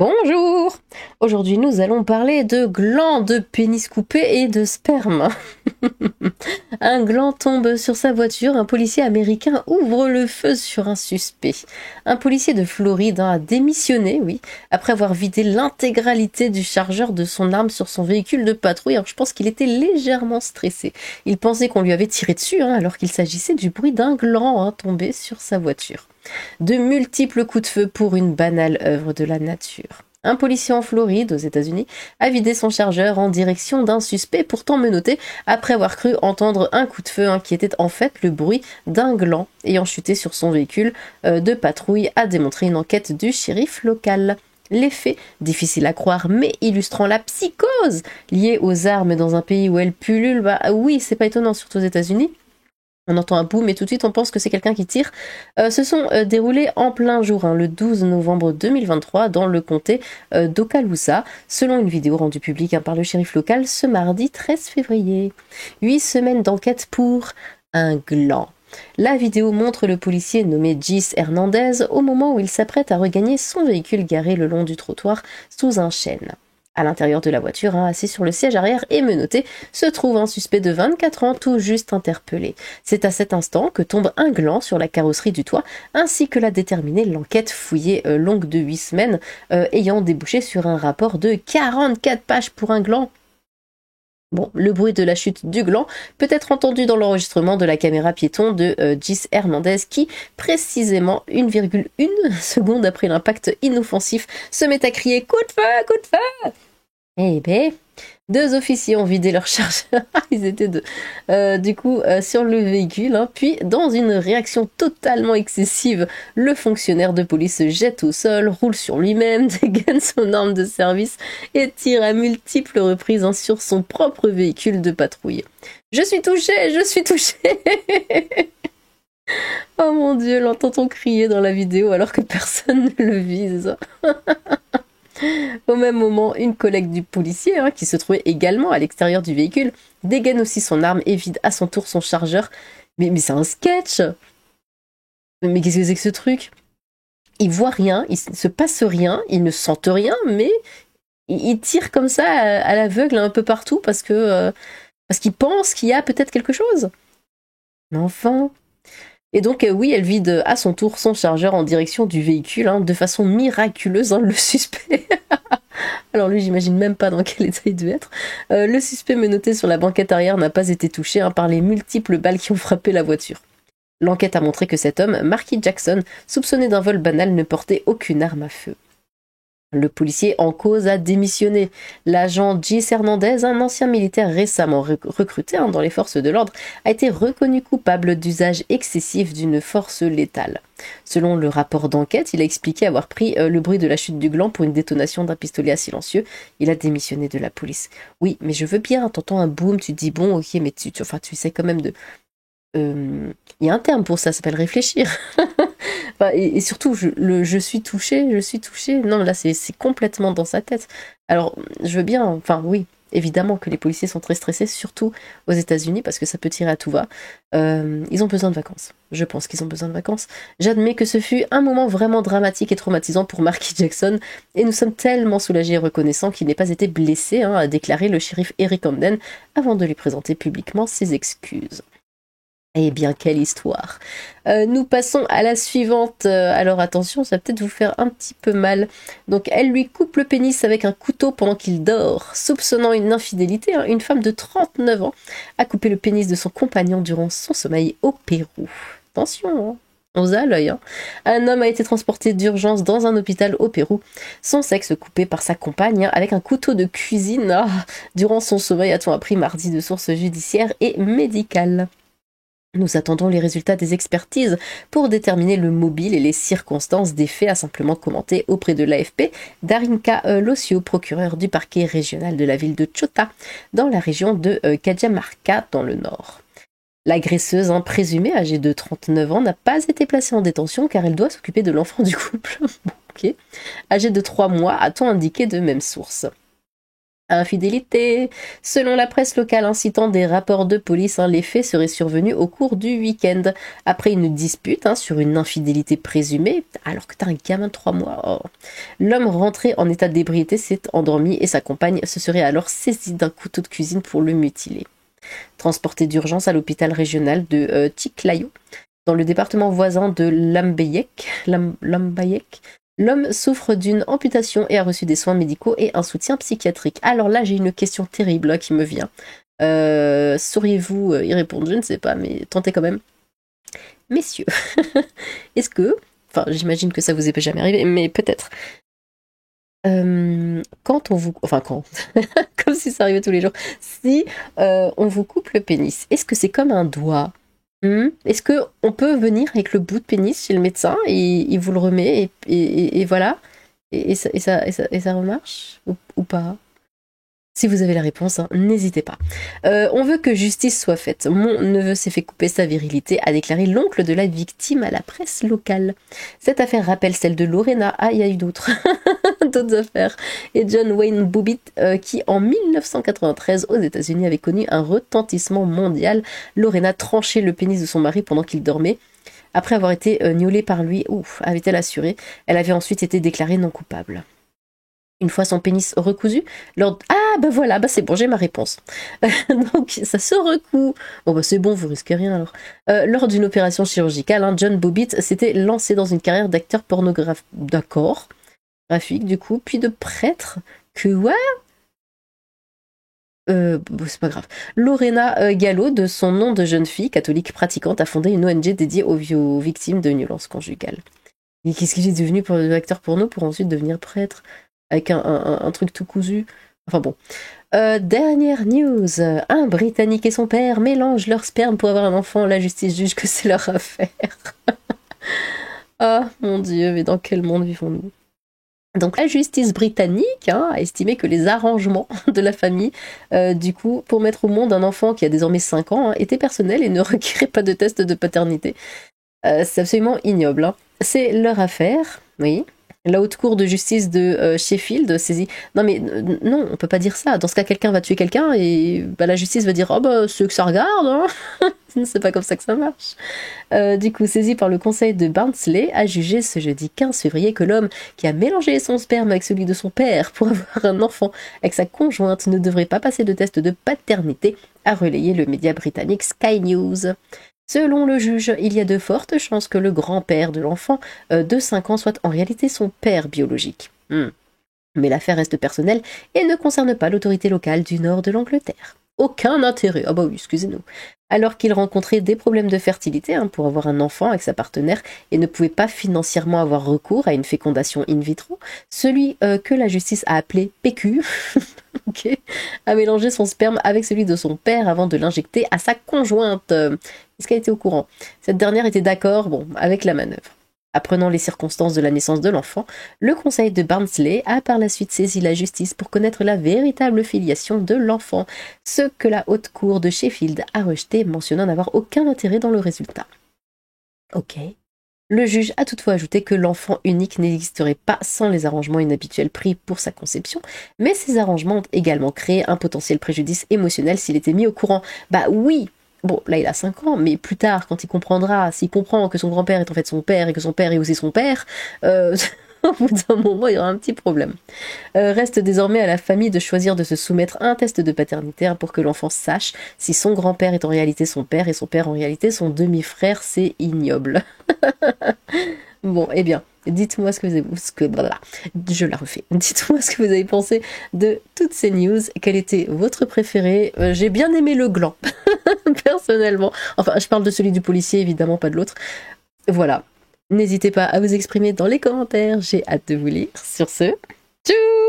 Bonjour! Aujourd'hui, nous allons parler de glands de pénis coupés et de sperme. Un gland tombe sur sa voiture, un policier américain ouvre le feu sur un suspect. Un policier de Floride a démissionné, oui, après avoir vidé l'intégralité du chargeur de son arme sur son véhicule de patrouille. Alors, je pense qu'il était légèrement stressé. Il pensait qu'on lui avait tiré dessus, alors qu'il s'agissait du bruit d'un gland tombé sur sa voiture. De multiples coups de feu pour une banale œuvre de la nature. Un policier en Floride, aux États-Unis, a vidé son chargeur en direction d'un suspect pourtant menotté après avoir cru entendre un coup de feu qui était en fait le bruit d'un gland ayant chuté sur son véhicule de patrouille, a démontré une enquête du shérif local. Les faits, difficiles à croire mais illustrant la psychose liée aux armes dans un pays où elles pullulent, oui, c'est pas étonnant, surtout aux États-Unis. On entend un boom et tout de suite on pense que c'est quelqu'un qui tire. Se sont déroulés en plein jour, le 12 novembre 2023, dans le comté d'Okaloosa, selon une vidéo rendue publique par le shérif local ce mardi 13 février. 8 semaines d'enquête pour un gland. La vidéo montre le policier nommé Gis Hernandez au moment où il s'apprête à regagner son véhicule garé le long du trottoir sous un chêne. À l'intérieur de la voiture, assis sur le siège arrière et menotté, se trouve un suspect de 24 ans tout juste interpellé. C'est à cet instant que tombe un gland sur la carrosserie du toit, ainsi que l'a déterminé l'enquête fouillée longue de 8 semaines, ayant débouché sur un rapport de 44 pages pour un gland. Bon, le bruit de la chute du gland peut être entendu dans l'enregistrement de la caméra piéton de Gis Hernandez qui, précisément 1,1 seconde après l'impact inoffensif, se met à crier « Coup de feu, coup de feu !» Eh ben, 2 officiers ont vidé leur chargeur, ils étaient deux, sur le véhicule, puis dans une réaction totalement excessive, le fonctionnaire de police se jette au sol, roule sur lui-même, dégaine son arme de service et tire à multiples reprises sur son propre véhicule de patrouille. Je suis touché, je suis touché. Oh mon Dieu, l'entend-on crier dans la vidéo alors que personne ne le vise. Au même moment, une collègue du policier, qui se trouvait également à l'extérieur du véhicule, dégaine aussi son arme et vide à son tour son chargeur. Mais c'est un sketch! Mais qu'est-ce que c'est que ce truc? Ils voient rien, il ne se passe rien, ils ne sentent rien, mais ils tirent comme ça à l'aveugle un peu partout parce qu'ils pensent qu'il y a peut-être quelque chose. Mais enfin... Et donc, oui, elle vide à son tour son chargeur en direction du véhicule, de façon miraculeuse, le suspect. Alors lui, j'imagine même pas dans quel état il devait être. Le suspect menotté sur la banquette arrière n'a pas été touché par les multiples balles qui ont frappé la voiture. L'enquête a montré que cet homme, Marky Jackson, soupçonné d'un vol banal, ne portait aucune arme à feu. Le policier en cause a démissionné. L'agent Gis Hernandez, un ancien militaire récemment recruté dans les forces de l'ordre, a été reconnu coupable d'usage excessif d'une force létale. Selon le rapport d'enquête, il a expliqué avoir pris le bruit de la chute du gland pour une détonation d'un pistolet à silencieux. Il a démissionné de la police. Oui, mais je veux bien, t'entends un boom, tu te dis bon, ok, mais tu sais quand même de... Il y a un terme pour ça s'appelle réfléchir. Et surtout, je suis touchée, non, là, c'est complètement dans sa tête. Alors, je veux bien, oui, évidemment que les policiers sont très stressés, surtout aux États-Unis, parce que ça peut tirer à tout va. Ils ont besoin de vacances. Je pense qu'ils ont besoin de vacances. J'admets que ce fut un moment vraiment dramatique et traumatisant pour Marky Jackson, et nous sommes tellement soulagés et reconnaissants qu'il n'ait pas été blessé, a déclaré le shérif Eric Hamden, avant de lui présenter publiquement ses excuses. Eh bien, quelle histoire. Nous passons à la suivante. Alors attention, ça va peut-être vous faire un petit peu mal. Donc, elle lui coupe le pénis avec un couteau pendant qu'il dort. Soupçonnant une infidélité, une femme de 39 ans a coupé le pénis de son compagnon durant son sommeil au Pérou. Attention, on a à l'œil. Un homme a été transporté d'urgence dans un hôpital au Pérou. Son sexe coupé par sa compagne avec un couteau de cuisine durant son sommeil, a-t-on appris mardi de sources judiciaires et médicales. Nous attendons les résultats des expertises pour déterminer le mobile et les circonstances des faits, a simplement commenté auprès de l'AFP Darinka Lossio, procureur du parquet régional de la ville de Chota, dans la région de Cajamarca, dans le nord. L'agresseuse, présumée, âgée de 39 ans, n'a pas été placée en détention car elle doit s'occuper de l'enfant du couple. Bon, ok. Âgée de 3 mois, a-t-on indiqué de même source. Infidélité. Selon la presse locale incitant des rapports de police, les faits seraient survenus au cours du week-end. Après une dispute sur une infidélité présumée, alors que t'as un gamin de 3 mois. Oh. L'homme rentré en état d'ébriété s'est endormi et sa compagne se serait alors saisie d'un couteau de cuisine pour le mutiler. Transporté d'urgence à l'hôpital régional de Chiclayo, dans le département voisin de Lambayeque, l'homme souffre d'une amputation et a reçu des soins médicaux et un soutien psychiatrique. Alors là, j'ai une question terrible qui me vient. Sauriez-vous y répondre? Je ne sais pas, mais tentez quand même. Messieurs, est-ce que... Enfin, j'imagine que ça vous est jamais arrivé, mais peut-être. Quand on vous... Enfin, quand comme si ça arrivait tous les jours. Si on vous coupe le pénis, est-ce que c'est comme un doigt? Est-ce qu'on peut venir avec le bout de pénis chez le médecin et il vous le remet et voilà et ça remarche ou pas? Si vous avez la réponse, n'hésitez pas. On veut que justice soit faite. Mon neveu s'est fait couper sa virilité, a déclaré l'oncle de la victime à la presse locale. Cette affaire rappelle celle de Lorena. Ah, il y a eu d'autres affaires. Et John Wayne Bobbitt, qui en 1993 aux États-Unis avait connu un retentissement mondial. Lorena tranchait le pénis de son mari pendant qu'il dormait. Après avoir été niolée par lui, avait-elle assuré, elle avait ensuite été déclarée non coupable. Une fois son pénis recousu, voilà, c'est bon, j'ai ma réponse. Donc, ça se recoue. Bon, c'est bon, vous risquez rien alors. Lors d'une opération chirurgicale, John Bobbitt s'était lancé dans une carrière d'acteur pornographique, du coup, puis de prêtre. C'est pas grave. Lorena Gallo, de son nom de jeune fille catholique pratiquante, a fondé une ONG dédiée aux victimes de violences conjugales. Et qu'est-ce qu'il est devenu pour acteur porno pour ensuite devenir prêtre avec un truc tout cousu? Enfin bon. Dernière news. Un Britannique et son père mélangent leur sperme pour avoir un enfant. La justice juge que c'est leur affaire. Ah, mon Dieu, mais dans quel monde vivons-nous? Donc la justice britannique a estimé que les arrangements de la famille, du coup, pour mettre au monde un enfant qui a désormais 5 ans, étaient personnels et ne requéraient pas de test de paternité. C'est absolument ignoble. C'est leur affaire, oui. La haute cour de justice de Sheffield saisit. Non mais non, on peut pas dire ça. Dans ce cas, quelqu'un va tuer quelqu'un et la justice va dire c'est que ça regarde. C'est pas comme ça que ça marche. Du coup, saisi par le conseil de Barnsley, a jugé ce jeudi 15 février que l'homme qui a mélangé son sperme avec celui de son père pour avoir un enfant avec sa conjointe ne devrait pas passer de test de paternité, a relayé le média britannique Sky News. Selon le juge, il y a de fortes chances que le grand-père de l'enfant de 5 ans soit en réalité son père biologique. Mais l'affaire reste personnelle et ne concerne pas l'autorité locale du nord de l'Angleterre. Aucun intérêt. Ah bah oui, excusez-nous. Alors qu'il rencontrait des problèmes de fertilité pour avoir un enfant avec sa partenaire et ne pouvait pas financièrement avoir recours à une fécondation in vitro, celui que la justice a appelé PQ a mélangé son sperme avec celui de son père avant de l'injecter à sa conjointe. Est-ce qu'elle était au courant? Cette dernière était d'accord avec la manœuvre. Apprenant les circonstances de la naissance de l'enfant, le conseil de Barnsley a par la suite saisi la justice pour connaître la véritable filiation de l'enfant, ce que la haute cour de Sheffield a rejeté, mentionnant n'avoir aucun intérêt dans le résultat. Ok. Le juge a toutefois ajouté que l'enfant unique n'existerait pas sans les arrangements inhabituels pris pour sa conception, mais ces arrangements ont également créé un potentiel préjudice émotionnel s'il était mis au courant. Bah oui! Bon, là il a 5 ans, mais plus tard, quand s'il comprend que son grand-père est en fait son père et que son père est aussi son père, au bout d'un moment, il y aura un petit problème. Reste désormais à la famille de choisir de se soumettre à un test de paternité pour que l'enfant sache si son grand-père est en réalité son père et son père en réalité son demi-frère. C'est ignoble. Bon, eh bien, dites-moi ce que vous avez... Je la refais. Dites-moi ce que vous avez pensé de toutes ces news. Quel était votre préféré? J'ai bien aimé le gland, personnellement. Enfin, je parle de celui du policier, évidemment, pas de l'autre. Voilà. N'hésitez pas à vous exprimer dans les commentaires. J'ai hâte de vous lire. Sur ce, tchou!